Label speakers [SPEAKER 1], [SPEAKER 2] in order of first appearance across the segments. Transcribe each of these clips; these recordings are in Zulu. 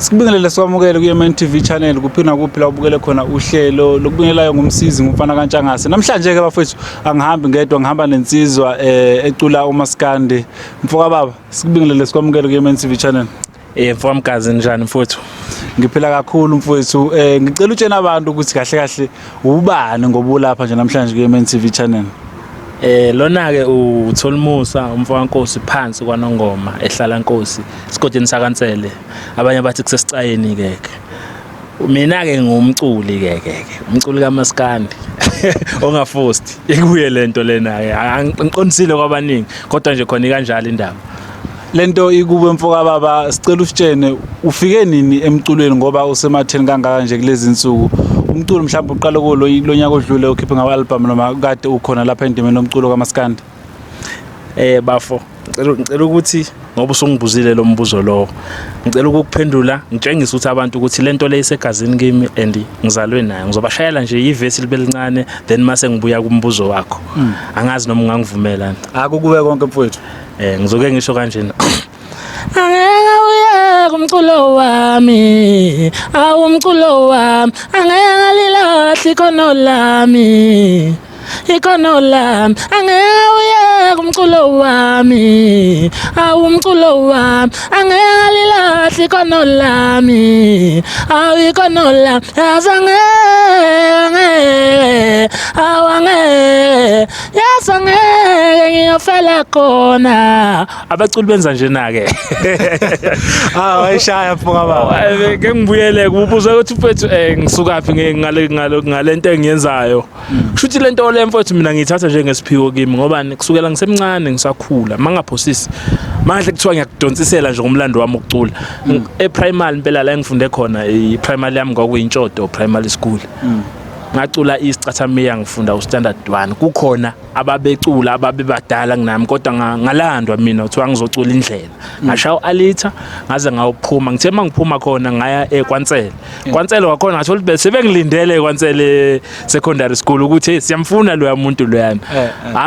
[SPEAKER 1] Sikubingelele sikwamukele ku TV channel kuphina kuphi la ubukele khona uhlelo lokubingelayo ngumsizi ngumfana kaNtshangase. Namhlanje ke bafethu angihambi ngedwa ngihamba nensizwa ecula uMaskandi. Mfoka baba sikubingelele sikwamukele ku TV channel.
[SPEAKER 2] Mfoka mkazi njani mfowethu?
[SPEAKER 1] Ngiphila kakhulu mfowethu. Ngicela utshena abantu ukuthi kahle kahle ubani ngoba ulapha nje namhlanje ku TV channel.
[SPEAKER 2] Lona ke uTHOLUMUSA umfowabo kaNkosi phansi kwaNongoma ehlala Nkosi isigodini sakaNtsele abanye bathi kusesicayeni ke mina ke ngumculi ke umculi kaMaskandi ongafosti ikuye lento lena ke ngiqonisile kwabaningi kodwa nje khona kanjalo indaba
[SPEAKER 1] lento ikube mfoka baba sicela usitshene ufike nini emculweni ngoba usematheni kangaka nje kulezi insuku umculo mhlawumbe uqala lo nyaka odlule ukhiphe ngawa album noma kade ukhona lapha endimeni nomculo kaMaskandi
[SPEAKER 2] bafo ngicela ukuthi ngoba usungibuzile lo mbuzo lo ngicela ukukuphendula ngitshengisa ukuthi abantu ukuthi lento le isegazini kimi and ngizalwe nayo ngizobashayela nje ivesi libe lincane then mase ngibuya kumbuzo wakho angazi noma ungangivumela
[SPEAKER 1] akukube konke mfowethu
[SPEAKER 2] ngizoke ngisho kanjena umculo wami awumculo wami angeke ngalilahla ikono lami angeke uye kumculo wami awumculo wami angeke ngalilahla ikono lami ikono lami yazange yasange ngiyofela khona abaculi benza njena ke
[SPEAKER 1] wayishaya mfoka baba
[SPEAKER 2] ke ngibuyele kubuza ukuthi mfethu ngisuka phi ngalento engiyenzayo kushuthi lento le mfethu mina ngithatha njengesiphiwo kimi ngoba kusukela ngisemncane ngisakhula mangaphosisi manje kuthiwa ngiyakudonsisela nje ngomlando wami ukucula eprimary impela la engifunde khona iprimary yami kwakuyintshodo primary school ngacula isicathamiya ngifunda uStandard 1 kukhona ababecula ababebadala kunami kodwa ngalandwa mina uthiwa ngizocula indlela ngashaya uAlita ngaze ngawuphuma ngithe mangiphuma khona ngaya eKwantsele kwaNtsele wakhona ngathola ukuthi sebengilindele eKwantsele secondary school ukuthi siyamfuna lo yamuntu loyana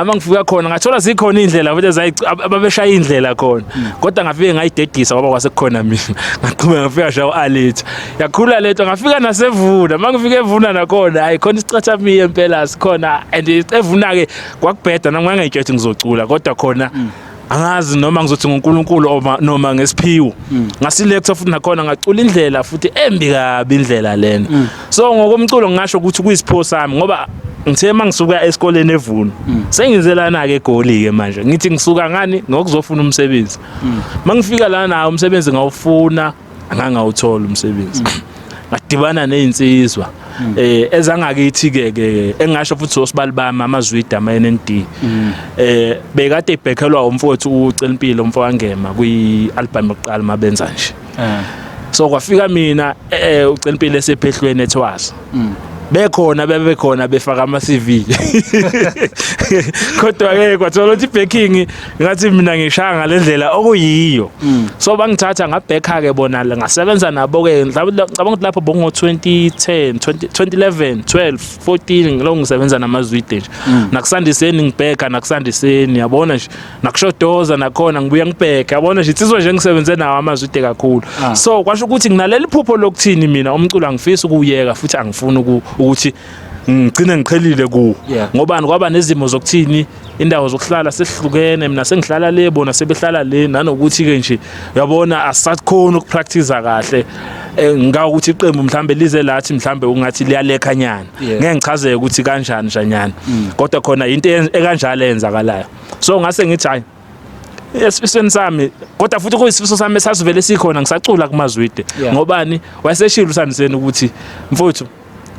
[SPEAKER 2] mangifika khona ngathola zikhona indlela futhi ababeshaya indlela khona kodwa ngafike ngayidedisa ngoba kwasekukhona mina ngaqhubeka ngafika shaya uAlita yakhula leto ngafika nasevuna mangifike evuna nakhona khona isicathamiya impela sikhona and evuna ke kwakubheda nami ngangayitshethi ngizocula kodwa khona angazi noma ngizothi ngoNkulunkulu noma ngesiphiwo ngasilector futhi nakhona ngacula indlela futhi embi kabi indlela lena so ngokomculo ngisho ukuthi kuyisipho sami ngoba ngithe mangisuka esikoleni evuna sengizelana ke egoli ke manje ngithi ngisuka ngani ngokuzofuna umsebenzi mangifika la nawo umsebenzi ngawufuna angangawuthola umsebenzi ngadibana nezinsizwa ezangakithi ke engasho futhi osibali bami amazwida ama-NND bekade ibhekhelwa umfowethu ucela impilo umfowabo ngema kwi-album yokuqala mabenza nje so kwafika mina ucela impilo esephehlweni ethwaza bebekhona befaka ama-CV kodwa ke kwathola ukuthi backing ngathi mina ngishaya ngalendlela okuyiyo so bangithatha ngabhekha ke bona ngasebenza nabo ke ngicabanga ukuthi lapho bongo 2010 2011 12 14 ngilo ngisebenza namazwide nje nakusandiseni ngibheka nakusandiseni yabona nje nakushodoza nakhona ngibuya ngibheka yabona nje insizwa nje ngisebenze nawo amazwide kakhulu so kwasho ukuthi nginaleli phupho lokuthini mina umculo angifisi ukuyeka futhi angifuni ukuthi ngicine ngiqhelile ku ngobani kwaba nezimo zokuthini indawo zokuhlala sesihlukene mina sengihlala le bona sebehlala le nanokuthi ke nje uyabona asakhona ukupractice kahle ngaka ukuthi iqembu mhlambe lize lathi mhlambe ungathi liyalekhanyana ngeke ngichazeke ukuthi kanjani njanyana kodwa khona into ekanjalo eyenzakalayo so ngase ngithi hayi esifisweni sami kodwa futhi kuyisifiso sami esasivele sikhona ngisacula kumazwide ngobani wayeseshilo usandiseni ukuthi mfowethu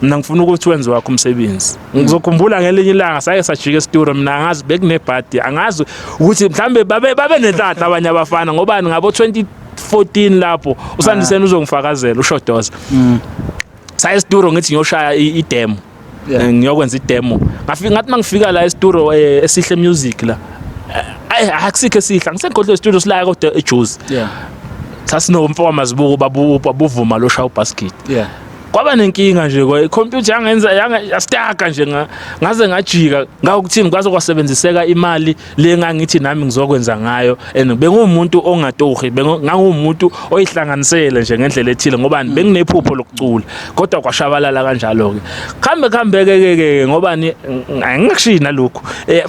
[SPEAKER 2] mina ngifuna ukuthi wenze wakho umsebenzi ngizokhumbula ngelinye ilanga saye sajika estudio mina angazi bekunebhadi angazi ukuthi mhlambe babe nenhlanhla abanye abafana ngobani ngabo 2014 lapho usandiseni uzongifakazela ushodoza saye estudio ngithi ngiyoshaya idemo ngiyokwenza idemo ngafika ngathi mangifika la estudio esihle music la akusikho esihla ngisengodle estudio sila kodwa eJozi sasinomfowabo mazibuko babuvuma lo show basket kwaba nenkinga nje computer yangenza yastaka nje ngaze ngajika ngakuthini kwaze kwasebenziseka imali le ngangithi nami ngizokwenza ngayo and bengumuntu ongatohi ngangumuntu oyihlanganisele nje ngendlela ethile ngoba benginephupho lokucula kodwa kwashabalala kanjalo ke khambe ke ngoba angikushina lokho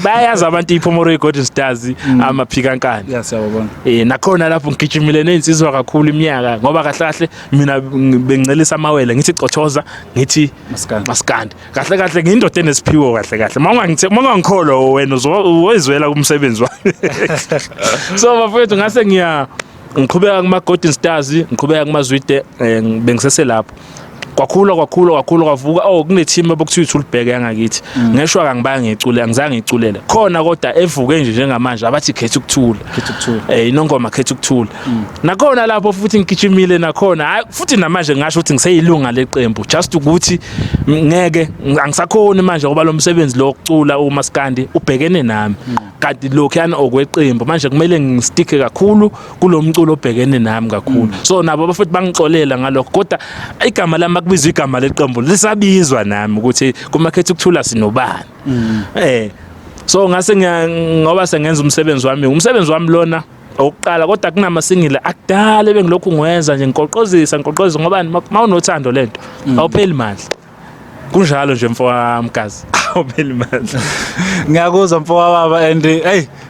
[SPEAKER 2] bayayazi abantu iPhomoroi Golden Stars amaphikankani
[SPEAKER 1] yasiyabona
[SPEAKER 2] nakhona lapho ngigijimile nensizwa kakhulu iminyaka ngoba kahle mina bengicelisa amawele ngithi Cothoza ngithi Maskandi kahle ngiyindoda enesiphiwo kahle mangangikholwa wena uzozwela kumsebenzi wami so bafowethu ngase ngiqhubeka kuma Golden Stars ngiqhubeka kumazwide bengisese lapho kwakhula kwavuka kune team abokuthiwa uThulibheke yangakithi ngeshwa kangibaya ngicule angizange ngiculele khona kodwa evuke nje njengamanje abathi khetha ukuthula inongoma khetha ukuthula nakhona lapho futhi ngigijimile nakhona futhi namanje ngasho ukuthi ngiseyilunga leqembu just ukuthi ngeke angisakhona manje ngoba lo msebenzi lo ukucula uMaskandi ubhekene nami kanti lokhuyana okweqembu manje kumele ngistike kakhulu kulomculo obhekene nami kakhulu so nabo abafuthi bangixolela ngalokho kodwa igama lami kubizwa igama leqembu lisabizwa nami ukuthi kumakhetha ukuthula sinobani so ngase ngoba sengenza umsebenzi wami lona okuqala kodwa kunamasingile akudala bengilokhu ngiwenza nje ngiqoqozisa ngoba mawunothando lento awupheli manje kunjalo nje mfowamkazi awupheli manje
[SPEAKER 1] ngiyakuzwa mfowababa and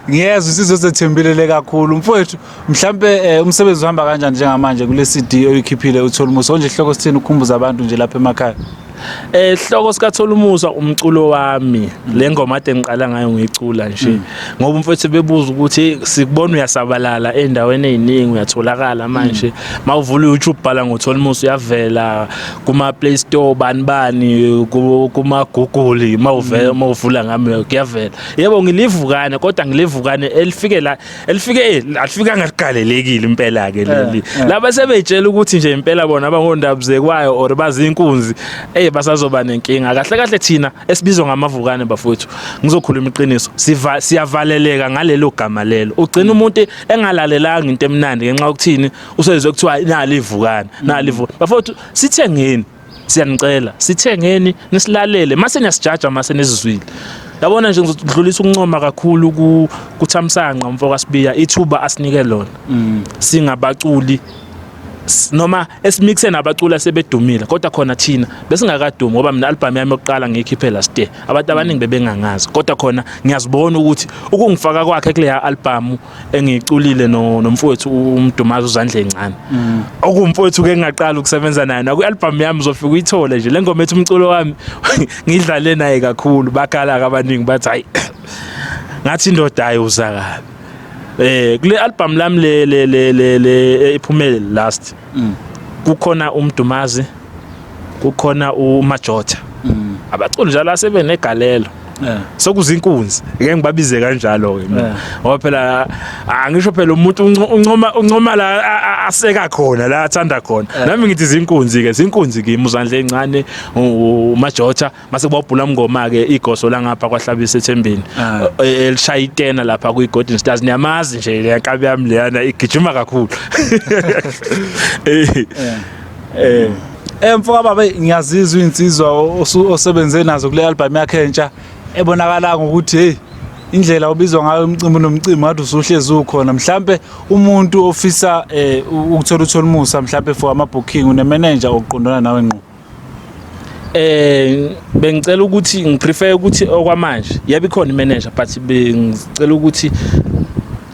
[SPEAKER 1] ngiyezwa sizosethembelele kakhulu mfowethu mhlambe umsebenzi uhamba kanjani njengamanje kule CD oyikhiphile uTHOLUMUSA onje ihloko sithini ukukhumbuza abantu nje lapha emakhaya
[SPEAKER 2] ihloko sikaTHOLUMUSA umculo wami le ngoma ade ngiqala ngayo ngicula nje ngoba mfowethu bebuza ukuthi sikubona uyasabalala endaweni eziningi uyatholakala manje mawuvula uYouTube bhala ngoTHOLUMUSA uyavela kuma Play Store bani kuma Google mawuvula ngami kuyavela yebo ngilivukane kodwa ngilivukane alifika ngaligalelekile impela ke leli laba sebejela ukuthi nje impela bona abangondabuzekwayo or bazi inkunzi basazoba nenkinga kahle thina esibizwa ngamavukane bafowethu ngizokhuluma iqiniso siyavaleleka ngalelo gama lelo ugcina umuntu engalalelanga into emnandi ngenxa yokuthini usezwe kuthiwa nalivukane bafowethu sithengeni siyanicela sithengeni nisilalele mase niyasijaja mase nesizwile yabona nje ngizodlulisa ukuncoma kakhulu kuThamsanqa mfoka sibiya ithuba asinike lona singabaculi noma esimixe nabacula sebedumile kodwa khona thina besingakadumi ngoba mina album yami yokuqala ngiyikhiphe last year abantu abaningi bebengangazi kodwa khona ngiyazibona ukuthi ukungifaka kwakhe kule album engiyiculile nomfowethu uMdumazi uZandla encane okumfowethu ke ngaqala ukusebenza naye na ku album yami uzofika uyithole nje lengoma ethi umculo wami ngidlale naye kakhulu bakhala abaningi bathi hayi ngathi indoda ayuzakabi kule album lami le iphumele last kukhona uMdumazi kukhona uMajota abaculi njalo asebenegalelo sokuzinkunzi ngeke ngibabize kanjalo ke mina ngoba phela angisho phela umuntu uncoma la aseka khona la athanda khona nami ngithi zinkunzi kimi uZandla encane uMajota mase kubabhula ngoma ke igoso la ngapha kwahlabisa eThembeni elishayitena lapha ku Golden Stars niyamazi nje lenkabi yami leyana igijima kakhulu
[SPEAKER 1] mfoka baba ngiyazizwa insizwa osebenze nazo kule album yakhe entsha ebonakala ngokuthi indlela obizwa ngayo umcimbi nomcimbi ngathi usuhlezi ukhona mhlambe umuntu ofisa ukuthola uTHOLUMUSA mhlambe for ama booking une manager oqondana nawe ngqo
[SPEAKER 2] bengicela ukuthi ngiprefer ukuthi okwamanje yabe khona imanager but bengicela ukuthi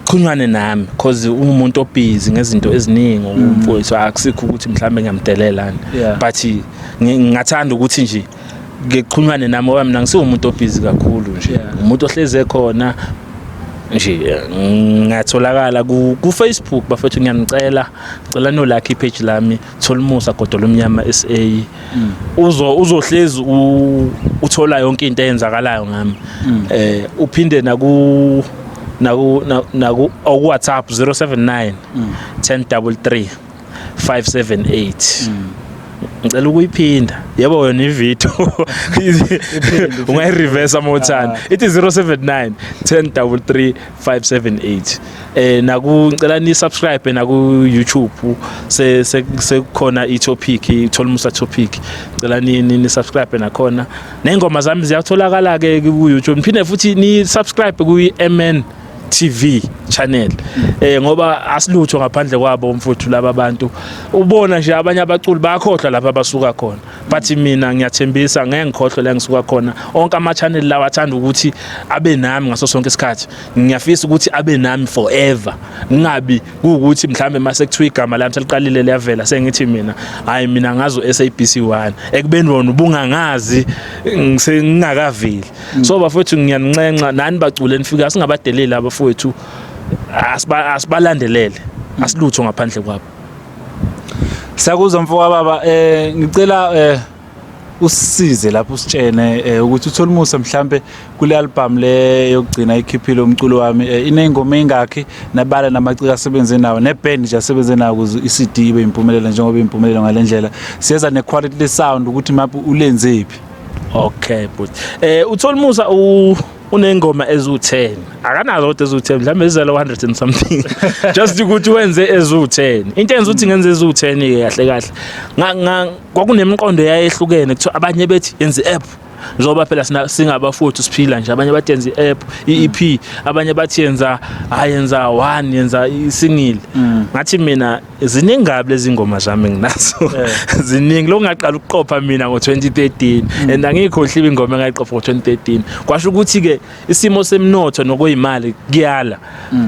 [SPEAKER 2] khunwane nami because umuntu obusy ngezinto eziningi umfowethu akusikho ukuthi mhlambe ngiyamdelelana but ngingathanda ukuthi nje ngiqhunywane nami ngoba mina ngisumuntu obusy kakhulu nje umuntu ohleze khona nje ngatholakala ku Facebook bafethu ngiyanicela no like page lami THOLUMUSA Godolo Mnyama SA uzohlezi uthola yonke into eyenzakalayo ngami uphinde naku WhatsApp 079 1033 578 ngicela ukuyiphinda yebo wena ivideo ungayireverse amothana ithi 079 1033 578 naku ngicela ni subscribe naku YouTube sekukhona itopic THOLUMUSA topic ngicela ni subscribe nakhona nengoma zami ziyatholakala ke ku YouTube niphinde futhi ni subscribe ku TV channel ngoba asilutho ngaphandle kwabo mfuthu laba abantu ubona nje abanye abaculi bayakhohlwa lapha basuka khona but mina ngiyathembisa ngeke ngikhohlwe la ngisuka khona onke ama channel lawa athanda ukuthi abe nami ngaso sonke isikhathi ngiyafisa ukuthi abe nami forever ngingabi ukuthi mhlambe mase kuthiwa igama lami seliqalile liyavela sengithi mina hayi mina ngazo SABC1 ekubeni wona ubungangazi ngingakaveli so bafethu ngiyanincenca nani bacule nifika singabadeleli abafethu asibalandelele asilutho ngaphandle kwabo.
[SPEAKER 1] Siyakuzwa mfowethu baba ngicela usisize lapho usitshene ukuthi uTHOLUMUSA mhlambe kule album le yokugcina ikhiphile umculo wami inengoma engakhi nabala namaciko asebenze nawo neband nje asebenze nawo ukuze iCD ibe impumelelo njengoba impumelelo ngalendlela siyeza nequality le sound ukuthi maphi ulenzephi.
[SPEAKER 2] Okay but uTHOLUMUSA unengoma ezu10 akanazo kodwa ezu10 mhlambe izela 100 and something just ukuthi wenze ezu10 into enza ukuthi ngenze ezu10 kahle kahle kwakunemqondo yayehlukene kuthiwa abanye bethi yenze app njoba phela singabafuthu siphila nje abanye bathi yenza i-app i-EP abanye bathi yenza yenza 1 yenza isingle ngathi mina ziningi ngabe lezi ngoma zami nginazo ziningi lokungaqala ukuqopha mina ngo2013 and angikhohliwe ingoma engayiqopha ngo2013 kwasho ukuthi ke isimo semnotho nokuyimali kuyala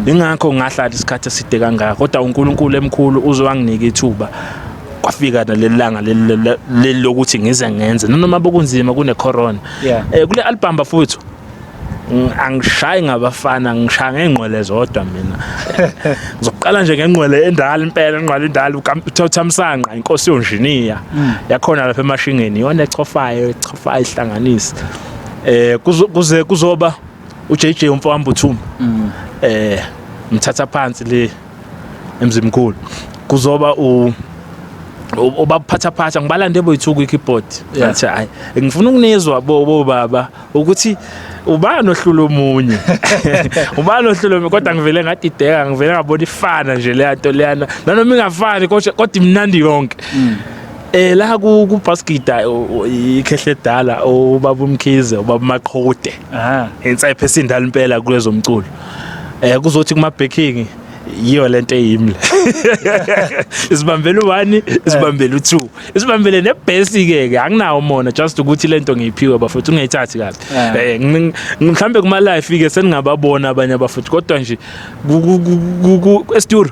[SPEAKER 2] ingakho ngahlala isikhathi eside kangaka kodwa uNkulunkulu emkhulu uzowanginika ithuba kwafika nalelanga lokuthi ngize ngenze noma bokunzima kune corona kule album bafuthu angishayi ngabafana ngishaya ngengqwele zodwa mina ngizoqala nje ngengqwele endala impela engqwele endala uThamsanqa inkosi yonjiniya yakhona lapha emashingeni yona echofayo ihlanganisa kuzoba uJJ umfowami Buthuma mthatha phansi le emzimkhulu kuzoba obaphatha ngibalande boyithuka ikeyboard ngathi hayi ngifuna ukunizwa bo baba ukuthi ubani ohlulo omunye ubani ohlulo omunye kodwa ngivele ngadideka ngivele ngabona ifana nje le nto leyana nanoma ingafani kodwa imnandi yonke la ku baskita ikhehle dala obaba uMkhize obaba Maqhude insayiphe sindala impela kulezomculo kuzothi kuma backing yiyo lento eyimle isibambele u1 isibambele u2 isibambele nebase ke anginawo mona just ukuthi lento ngiyiphiwe bafuthu ungayithathi kahle mhlambe kuma live ke seningababona abanye abafuthu kodwa nje estudio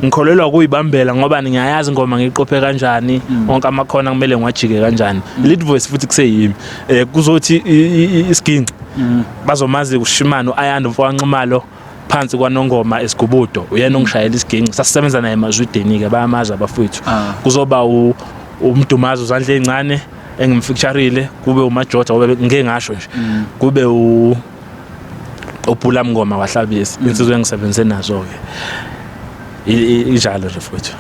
[SPEAKER 2] ngikholelwa kuyibambela ngoba ngiyayazi ngoma ngiqophe kanjani onke amakhona kumele ngiwajike kanjani lead voice futhi kuseyimi kuzothi isiginci bazomazi uShimano ayanda mfowaqimalo phansi kwaNongoma eSigubudo uyena ongishayela isiginci sasisebenza naye emazwideni ke bayamaza abafethu kuzoba umdumazo uzandla ezincane engimfeatureile kube uMajota ngoba ngeke ngasho nje kube uPhula Mngoma wahlabisa insizwe engisebenze nazo ke ijalo nje mfethu.